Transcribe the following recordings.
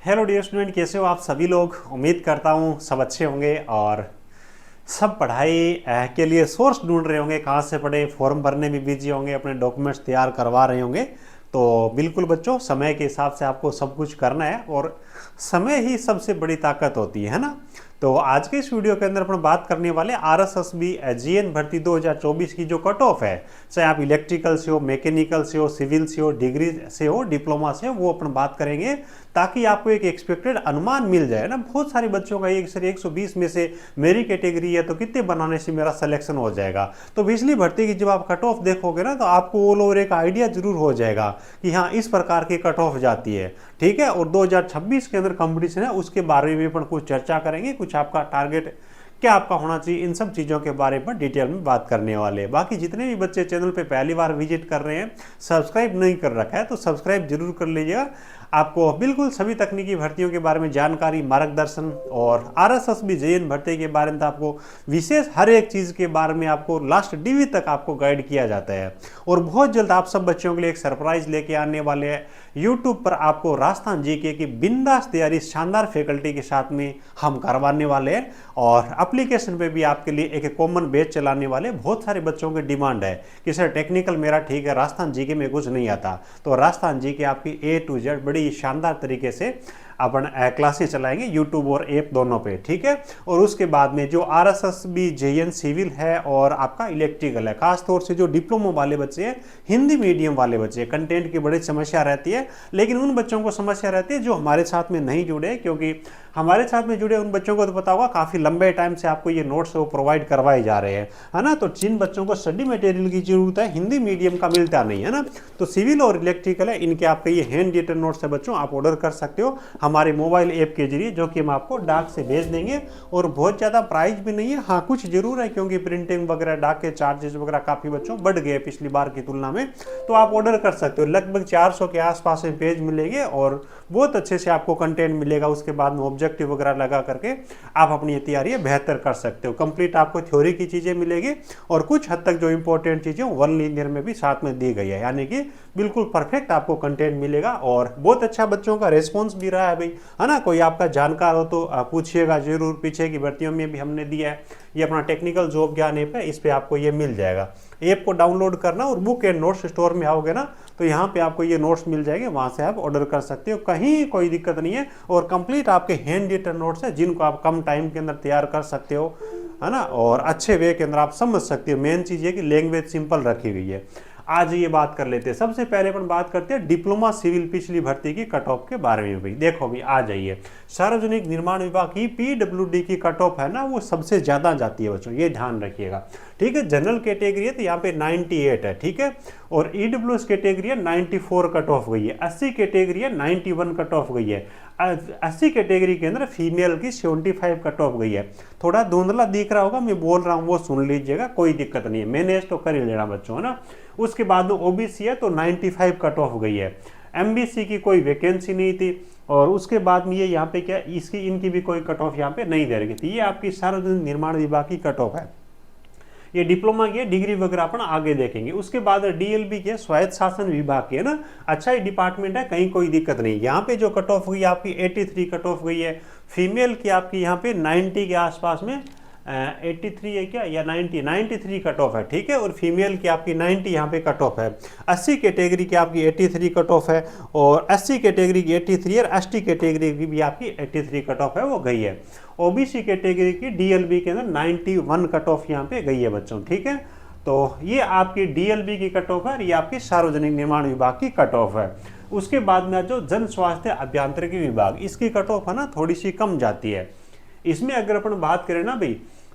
Hello dear student, कैसे हो आप सभी लोग। उम्मीद करता हूँ सब अच्छे होंगे और सब पढ़ाई के लिए सोर्स ढूंढ रहे होंगे, कहाँ से पढ़े, फॉर्म भरने में बिजी होंगे, अपने डॉक्यूमेंट्स तैयार करवा रहे होंगे। तो बिल्कुल बच्चों, समय के हिसाब से आपको सब कुछ करना है और समय ही सबसे बड़ी ताकत होती है ना। तो आज के इस वीडियो के अंदर अपन बात करने वाले आरएसएसबी जीएन भर्ती 2024 की जो कट ऑफ है, चाहे आप इलेक्ट्रिकल से हो, मैकेनिकल से हो, सिविल से हो, डिग्री से हो, डिप्लोमा से हो, वो अपन बात करेंगे ताकि आपको एक एक्सपेक्टेड अनुमान मिल जाए ना। बहुत सारे बच्चों का एक सर 120 में से मेरी कैटेगरी है तो कितने बनाने से मेरा सिलेक्शन हो जाएगा। तो बिजली भर्ती की जब आप कट ऑफ देखोगे ना तो आपको ऑल ओवर एक आइडिया जरूर हो जाएगा कि हाँ, इस प्रकार की कट ऑफ जाती है। ठीक है, और 2026 के अंदर कंपटीशन है, उसके बारे में अपन कुछ चर्चा करेंगे, कुछ आपका टारगेट क्या आपका होना चाहिए, इन सब चीज़ों के बारे में डिटेल में बात करने वाले हैं। बाकी जितने भी बच्चे चैनल पे पहली बार विजिट कर रहे हैं, सब्सक्राइब नहीं कर रखा है तो सब्सक्राइब जरूर कर लीजिएगा। आपको बिल्कुल सभी तकनीकी भर्तियों के बारे में जानकारी, मार्गदर्शन और आरएसएसबी जेईई भर्ती के बारे में तो आपको विशेष हर एक चीज़ के बारे में आपको लास्ट डीवी तक आपको गाइड किया जाता है। और बहुत जल्द आप सब बच्चों के लिए एक सरप्राइज लेके आने वाले हैं। यूट्यूब पर आपको राजस्थान जीके की बिंदास तैयारी शानदार फैकल्टी के साथ में हम करवाने वाले हैं और एप्लीकेशन पे भी आपके लिए एक कॉमन बैच चलाने वाले। बहुत सारे बच्चों की डिमांड है कि सर टेक्निकल मेरा ठीक है, राजस्थान जीके में कुछ नहीं आता, तो राजस्थान जीके आपकी A to Z बड़ी शानदार तरीके से अपन क्लासेस चलाएंगे यूट्यूब और ऐप दोनों पे। ठीक है, और उसके बाद में जो आरएसएसबी जेईई सिविल है और आपका इलेक्ट्रिकल है, खासतौर से जो डिप्लोमा वाले बच्चे हैं, हिंदी मीडियम वाले बच्चे, कंटेंट की बड़ी समस्या रहती है, लेकिन उन बच्चों को समस्या रहती है जो हमारे साथ में नहीं जुड़े, क्योंकि हमारे साथ में जुड़े उन बच्चों को तो पता होगा काफ़ी लंबे टाइम से आपको ये नोट्स वो प्रोवाइड करवाए जा रहे हैं, है ना। तो जिन बच्चों को स्टडी मटेरियल की जरूरत है, हिंदी मीडियम का मिलता नहीं है ना, तो सिविल और इलेक्ट्रिकल है, इनके आपके ये हैंड रिटन नोट्स है बच्चों, आप ऑर्डर कर सकते हो हमारे मोबाइल ऐप के जरिए, जो कि हम आपको डाक से भेज देंगे। और बहुत ज़्यादा प्राइस भी नहीं है, हाँ कुछ जरूर है, क्योंकि प्रिंटिंग वगैरह डाक के चार्जेस वगैरह काफ़ी बच्चों बढ़ गए पिछली बार की तुलना में। तो आप ऑर्डर कर सकते हो, लगभग 400 के आसपास में पेज मिलेंगे और बहुत अच्छे से आपको कंटेंट मिलेगा। उसके बाद में ऑब्जेक्टिव वगैरह लगा करके आप अपनी तैयारी बेहतर कर सकते हो। कंप्लीट आपको थ्योरी की चीज़ें मिलेगी और कुछ हद तक जो इंपॉर्टेंट चीज़ें वन लीनियर में भी साथ में दी गई है, यानी कि बिल्कुल परफेक्ट आपको कंटेंट मिलेगा। और बहुत अच्छा बच्चों का रिस्पॉन्स भी रहा है भाई, है ना। कोई आपका जानकार हो तो पूछिएगा जरूर, पीछे की भर्तियों में भी हमने दिया है, ये अपना टेक्निकल जॉब ज्ञान ऐप है, इस पे आपको ये मिल जाएगा। ऐप को डाउनलोड करना और बुक एंड नोट्स स्टोर में आओगे ना तो यहाँ पे आपको ये नोट्स मिल जाएंगे, वहाँ से आप ऑर्डर कर सकते हो, कहीं कोई दिक्कत नहीं है। और कंप्लीट आपके हैंड रिटन नोट्स है जिनको आप कम टाइम के अंदर तैयार कर सकते हो, है ना, और अच्छे वे के अंदर आप समझ सकते हो। मेन चीज़ ये कि लैंग्वेज सिंपल रखी गई है। आज ये बात कर लेते हैं, सबसे पहले अपन बात करते हैं डिप्लोमा सिविल पिछली भर्ती की कट ऑफ के बारे में। भाई देखो भाई, आ जाइए, सार्वजनिक निर्माण विभाग की पीडब्ल्यूडी की कट ऑफ है ना, वो सबसे ज्यादा जाती है बच्चों, ये ध्यान रखिएगा। ठीक है, जनरल कैटेगरी है तो यहाँ पे 98 है, ठीक है, और ईडब्ल्यूएस कैटेगरी है 94 कट ऑफ गई है, 80 कैटेगरी है 91 कट ऑफ गई है, 80 कैटेगरी के अंदर फीमेल की 75 कट ऑफ गई है। थोड़ा धुंधला दिख रहा होगा, मैं बोल रहा हूँ वो सुन लीजिएगा, कोई दिक्कत नहीं है, मैनेज तो कर ही लेना बच्चों, है ना। उसके बाद में ओबीसी है तो 95 कट ऑफ गई है, एमबीसी की कोई वैकेंसी नहीं थी, और उसके बाद में ये यहाँ पे क्या, इसकी इनकी भी कोई कट ऑफ यहाँ पे नहीं दे रही थी। ये आपकी सार्वजनिक निर्माण विभाग की कट ऑफ है। ये डिप्लोमा की है, डिग्री वगैरह अपन आगे देखेंगे। उसके बाद डीएलबी की है, स्वायत्त शासन विभाग की है ना, अच्छा ही डिपार्टमेंट है, कहीं कोई दिक्कत नहीं। यहाँ पे जो कट ऑफ हुई आपकी 83 कट ऑफ गई है, फीमेल की आपकी यहाँ पे 90 के आसपास में 83 है क्या या 93 कट ऑफ है, ठीक है, और फीमेल की आपकी 90 यहाँ पे कट ऑफ है। 80 कैटेगरी की आपकी 83 कट ऑफ है, और 80 कैटेगरी की 83 और एसटी कैटेगरी की भी आपकी 83 कट ऑफ है, वो गई है। ओबीसी कैटेगरी की डीएलबी के अंदर 91 कट ऑफ यहाँ पे गई है बच्चों, ठीक है। तो ये आपकी डीएलबी की कट ऑफ है, ये आपकी सार्वजनिक निर्माण विभाग की कट ऑफ है। उसके बाद में जो जन स्वास्थ्य अभियांत्रिकी विभाग, इसकी कट ऑफ है ना थोड़ी सी कम जाती है। इसमें अगर अपन बात करें ना भाई,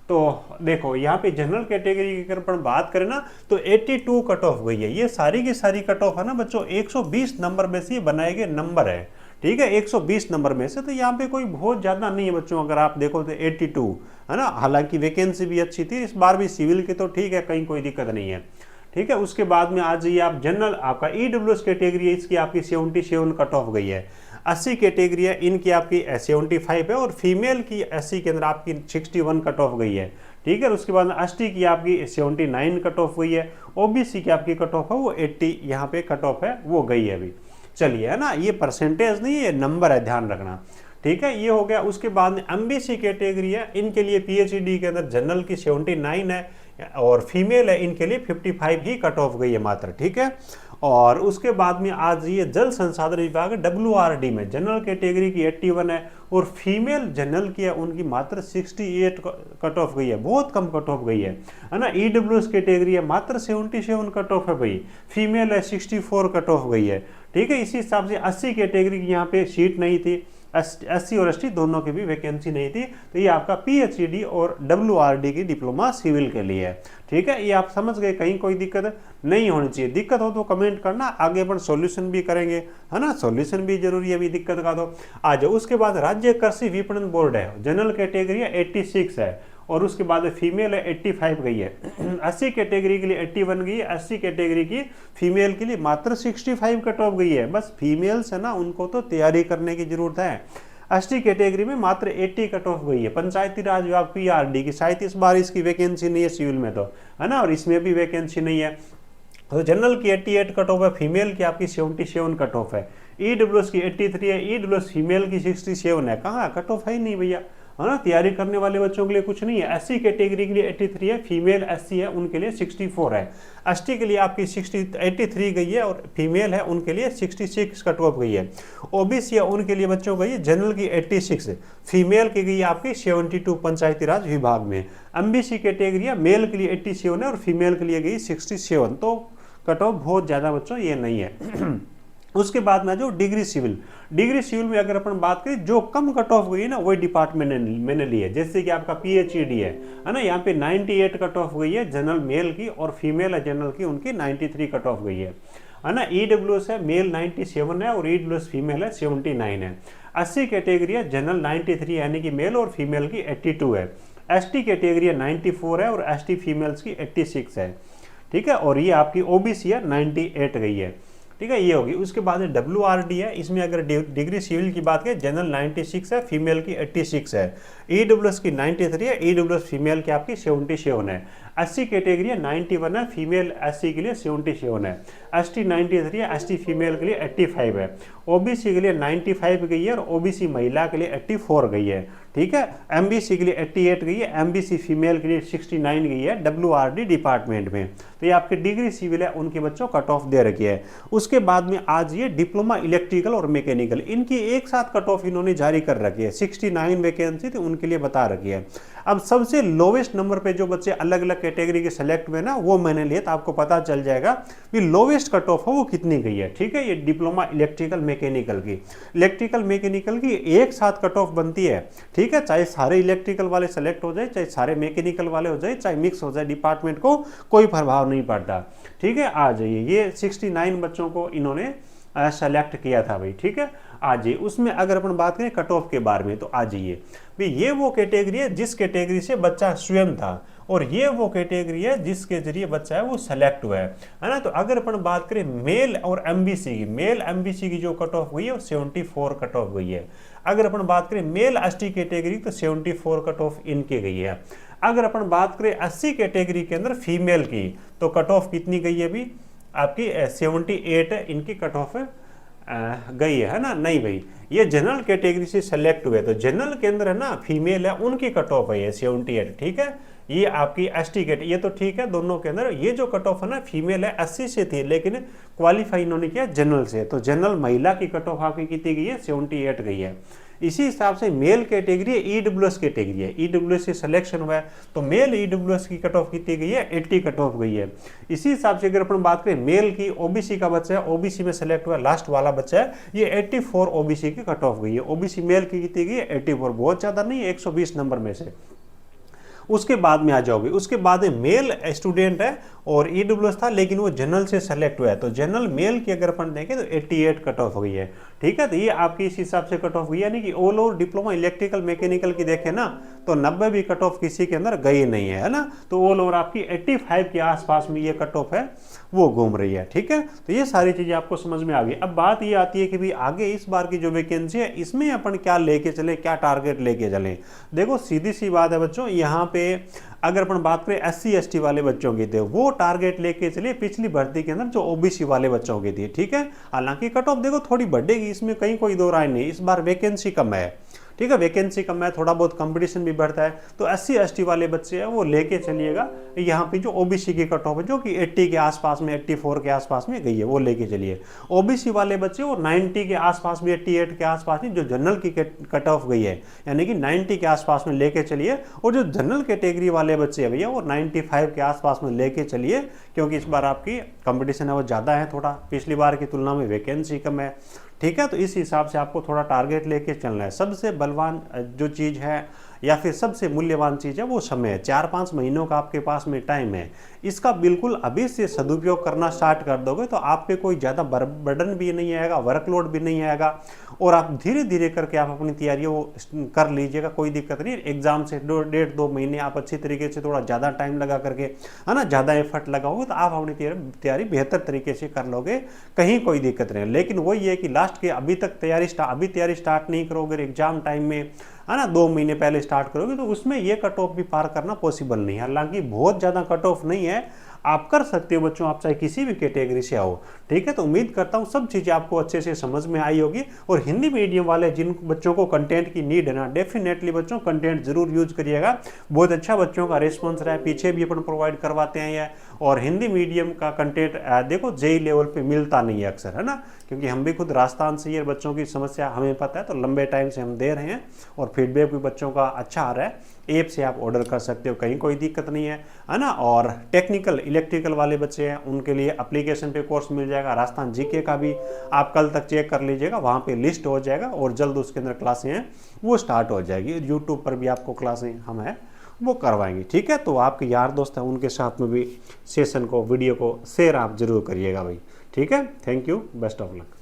तो देखो यहाँ पे जनरल कैटेगरी की अगर अपन बात करें ना तो 82 कट ऑफ गई है। ये सारी की सारी कट ऑफ है ना बच्चों 120 नंबर में से बनाए गए नंबर है, ठीक है, 120 नंबर में से, तो यहाँ पे कोई बहुत ज़्यादा नहीं है बच्चों। अगर आप देखो तो 82 है ना, हालांकि वैकेंसी भी अच्छी थी इस बार भी सिविल की, तो ठीक है, कहीं कोई दिक्कत नहीं है, ठीक है। उसके बाद में आज ये आप जनरल आपका ईडब्ल्यूएस कैटेगरी है, इसकी आपकी 77 कट ऑफ गई है। 80 कैटेगरी है, इनकी आपकी 75 है, और फीमेल की 80 के अंदर आपकी 61 कट ऑफ गई है, ठीक है। उसके बाद एसटी की आपकी 79 कट ऑफ गई है, ओबीसी की आपकी कट ऑफ है वो 80 यहाँ पे कट ऑफ है वो गई है अभी। चलिए, है ना, ये परसेंटेज नहीं, ये नंबर है, ध्यान रखना। ठीक है, ये हो गया। उसके बाद में एमबीसी कैटेगरी है, इनके लिए पीएचडी के अंदर जनरल की 79 है और फीमेल है, इनके लिए 55 ही कट ऑफ गई है मात्र। ठीक है, और उसके बाद में आज ये जल संसाधन विभाग WRD में जनरल कैटेगरी की 81 है और फीमेल जनरल की है उनकी मात्र 68 कट ऑफ गई है, बहुत कम कट ऑफ गई है ना। EWS कैटेगरी है मात्र 77 कट ऑफ है भाई, फीमेल है 64 कट ऑफ गई है। ठीक है, इसी हिसाब से 80 कैटेगरी की यहाँ पे सीट नहीं थी, SC और ST दोनों की भी वैकेंसी नहीं थी। तो ये आपका PhD और WRD की डिप्लोमा सिविल के लिए है। ठीक है, ये आप समझ गए, कहीं कोई दिक्कत नहीं होनी चाहिए। दिक्कत हो तो कमेंट करना, आगे अपन सॉल्यूशन भी करेंगे, है ना, सॉल्यूशन भी जरूरी है अभी दिक्कत का तो। आ जाओ, उसके बाद राज्य कृषि विपणन बोर्ड है, जनरल कैटेगरी है 86 है और उसके बाद फीमेल है 85 गई है। 80 कैटेगरी के लिए 81 गई है, 80 कैटेगरी की फीमेल के लिए मात्र 65 कट ऑफ गई है। बस फीमेल्स है ना, उनको तो तैयारी करने की जरूरत है। ST कैटेगरी में मात्र 80 कट ऑफ गई है। पंचायती राज विभाग PRD की शायद इस बार इसकी वैकेंसी नहीं है सिविल में तो, है ना, और इसमें भी वैकेंसी नहीं है। तो जनरल की 88 कट ऑफ है, फीमेल की आपकी 77 कट ऑफ है। EWS की 83 है, EWS फीमेल की 67 है। कहाँ कट ऑफ है ही नहीं भैया, है ना, तैयारी करने वाले बच्चों के लिए कुछ नहीं है। SC कैटेगरी के लिए 83 है, फीमेल SC है उनके लिए 64 है। ST के लिए आपकी 83 गई है और फीमेल है उनके लिए 66 कट ऑफ गई है। OBC है उनके लिए बच्चों गई है, जनरल की 86, फीमेल की गई है आपकी 72 पंचायती राज विभाग में। MBC कैटेगरी है, मेल के लिए 87 है और फीमेल के लिए गई 67। तो कट ऑफ बहुत ज़्यादा बच्चों ये नहीं है। उसके बाद में जो डिग्री सिविल में अगर अपन बात करें, जो कम कट ऑफ गई है ना वही डिपार्टमेंट मैंने ली है। जैसे कि आपका PhD है ना, यहाँ पे 98 कट ऑफ गई है जनरल मेल की और फीमेल है जनरल की उनकी 93 कट ऑफ गई है ना। EWS है मेल 97 है और EWS फीमेल है 79 है। 80 कैटेगरी है, जनरल 93 यानी कि मेल और फीमेल की 82 है। ST कैटेगरी है 94 है और ST फीमेल्स की 86 है। ठीक है, और ये आपकी OBC है 98 गई है। ठीक है, ये होगी। उसके बाद WRD है, इसमें अगर डिग्री सिविल की बात करें, जनरल 96 है, फीमेल की 86 है। EWS की 93 है, EWS फीमेल की आपकी 77 है। SC कैटेगरी है 91 है, फीमेल SC के लिए 77 है। ST 93 है, ST फीमेल के लिए 85 है। OBC के लिए 95 गई है और OBC महिला के लिए 84 गई है। ठीक है, MBC के लिए 88 गई है, MBC फीमेल के लिए 69 गई है WRD डिपार्टमेंट में। तो ये आपके डिग्री सिविल है, उनके बच्चों कट ऑफ दे रखी है। उसके बाद में आज ये डिप्लोमा इलेक्ट्रिकल और मैकेनिकल, इनकी एक साथ कट ऑफ इन्होंने जारी कर रखी है। 69 वैकेंसी थी उनके लिए बता रखी है। अब सबसे लोवेस्ट नंबर पे जो बच्चे अलग अलग कैटेगरी के सेलेक्ट हुए ना, वो मैंने लिए, तो आपको पता चल जाएगा कि लोवेस्ट कट ऑफ है वो कितनी गई है। ठीक है, ये डिप्लोमा इलेक्ट्रिकल मैकेनिकल की एक साथ कट ऑफ बनती है। ठीक है, चाहे सारे इलेक्ट्रिकल वाले सेलेक्ट हो जाए, चाहे सारे मैकेनिकल वाले हो जाए, चाहे मिक्स हो जाए, डिपार्टमेंट को कोई प्रभाव नहीं पड़ता। ठीक है, आ जाइए, ये 69 बच्चों को इन्होंने सेलेक्ट किया था भाई। ठीक है, आ जाइए। उसमें अगर अपन बात करें कट ऑफ के बारे में, तो आ जाइए भाई, ये वो कैटेगरी है जिस कैटेगरी से बच्चा स्वयं था और ये वो कैटेगरी है जिसके जरिए बच्चा है वो सेलेक्ट हुआ है ना। तो अगर अपन बात करें मेल और मेल एमबीसी की जो कट ऑफ गई है वो 74 कट ऑफ गई है। अगर अपन बात करें मेल ST कैटेगरी तो 74 कट ऑफ इनकी गई है। अगर अपन बात करें 80 कैटेगरी के अंदर फीमेल की, तो कट ऑफ कितनी गई है अभी आपकी 78 है, इनकी कट ऑफ गई है ना। नहीं भाई, ये जनरल कैटेगरी से सेलेक्ट हुए, तो जनरल के अंदर है ना फीमेल है, उनकी कट ऑफ है ये 78। ठीक है, ये आपकी ST कैटेगरी, ये तो ठीक है दोनों के अंदर। ये जो कट ऑफ है ना फीमेल है 80 से थी, लेकिन क्वालिफाई इन्होंने किया जनरल से, तो जनरल महिला की कट ऑफ आपकी कितनी गई है 78 गई है। इसी हिसाब से मेल कैटेगरी EWS कैटेगरी है, EWS से सिलेक्शन हुआ है, तो मेल EWS की कट ऑफ कितनी गई है 80 कट ऑफ गई है। इसी हिसाब से अगर अपन बात करें मेल की, OBC का बच्चा है, OBC में सेलेक्ट हुआ लास्ट वाला बच्चा है, ये 84 OBC की कट ऑफ गई है। OBC मेल की कितनी गई है 84, बहुत ज़्यादा नहीं है, 120 नंबर में से। उसके बाद में आ जाओगे, उसके बाद मेल स्टूडेंट है और EWS था लेकिन वो जनरल से सेलेक्ट हुआ है, तो जनरल मेल की अगर अपन देखें तो 88 कट ऑफ हो गई है। ठीक है, तो ये आपकी इस हिसाब से कट ऑफ हुई, यानी कि all over diploma electrical mechanical की देखें ना तो 90 भी कट ऑफ किसी के अंदर गई नहीं है ना, तो ऑल ओवर आपकी 85 के आसपास में ये कट ऑफ है वो घूम रही है। ठीक है, तो ये सारी चीजें आपको समझ में आ गई। अब बात ये आती है कि भाई आगे इस बार की जो वैकेंसी है इसमें अपन क्या लेके चले, क्या टारगेट लेके चले। देखो सीधी सी बात है बच्चों, यहाँ पे अगर अपन बात करें SC ST वाले बच्चों की थे, वो टारगेट लेके चलिए पिछली भर्ती के अंदर जो OBC वाले बच्चों की थी। ठीक है, हालांकि कट ऑफ देखो थोड़ी बढ़ेगी, इसमें कहीं कोई दो राय नहीं, इस बार वैकेंसी कम है। ठीक है, वैकेंसी कम है, थोड़ा बहुत कंपटीशन भी बढ़ता है, तो SC ST वाले बच्चे हैं वो लेके चलिएगा। यहाँ पे जो OBC की कट ऑफ है जो कि 80 के आसपास में, 84 के आसपास में गई है, वो लेके चलिए। OBC वाले बच्चे वो 90 के आसपास में, 88 के आसपास में जो जनरल की कट ऑफ गई है, यानी कि 90 के आसपास में लेके चलिए। और जो जनरल कैटेगरी वाले बच्चे हैं भैया वो 95 के आसपास में लेके चलिए, क्योंकि इस बार आपकी कंपटीशन है वो ज़्यादा है, थोड़ा पिछली बार की तुलना में वैकेंसी कम है। ठीक है, तो इस हिसाब से आपको थोड़ा टारगेट लेके चलना है। सबसे बलवान जो चीज़ है या फिर सबसे मूल्यवान चीज़ है वो समय है। 4-5 महीनों का आपके पास में टाइम है, इसका बिल्कुल अभी से सदुपयोग करना स्टार्ट कर दोगे तो आप पे कोई ज़्यादा बर्डन भी नहीं आएगा, वर्कलोड भी नहीं आएगा, और आप धीरे धीरे करके आप अपनी तैयारियों को कर लीजिएगा, कोई दिक्कत नहीं। एग्जाम से 1.5-2 महीने आप अच्छी तरीके से थोड़ा ज़्यादा टाइम लगा करके, है ना, ज़्यादा एफर्ट लगाओगे तो आप अपनी तैयारी बेहतर तरीके से कर लोगे, कहीं कोई दिक्कत नहीं। लेकिन वही है कि लास्ट के अभी तैयारी स्टार्ट नहीं करोगे, एग्जाम टाइम में, है ना, 2 महीने पहले स्टार्ट करोगे तो उसमें ये कट ऑफ भी पार करना पॉसिबल नहीं है। हालांकि बहुत ज़्यादा कट ऑफ नहीं है, आप कर सकते हो बच्चों, आप चाहे किसी भी कैटेगरी से आओ। ठीक है, तो उम्मीद करता हूँ सब चीज़ें आपको अच्छे से समझ में आई होगी। और हिंदी मीडियम वाले जिन बच्चों को कंटेंट की नीड है ना, डेफिनेटली बच्चों कंटेंट जरूर यूज करिएगा। बहुत अच्छा बच्चों का रिस्पॉन्स रहा है, पीछे भी अपन प्रोवाइड करवाते हैं ये। और हिंदी मीडियम का कंटेंट देखो JEE लेवल पे मिलता नहीं है अक्सर, है ना, क्योंकि हम भी खुद राजस्थान से ही, बच्चों की समस्या हमें पता है, तो लंबे टाइम से हम दे रहे हैं और फीडबैक भी बच्चों का अच्छा आ रहा है। ऐप से आप ऑर्डर कर सकते हो, कहीं कोई दिक्कत नहीं है ना। और टेक्निकल इलेक्ट्रिकल वाले बच्चे हैं उनके लिए एप्लीकेशन पे कोर्स मिल जाएगा, राजस्थान GK का भी आप कल तक चेक कर लीजिएगा, वहाँ पे लिस्ट हो जाएगा और जल्द उसके अंदर क्लासें हैं वो स्टार्ट हो जाएगी। यूट्यूब पर भी आपको क्लासें हम हैं वो करवाएंगे। ठीक है, तो आपके यार दोस्त हैं उनके साथ में भी सेशन को, वीडियो को शेयर आप जरूर करिएगा भाई। ठीक है, thank you, best of luck.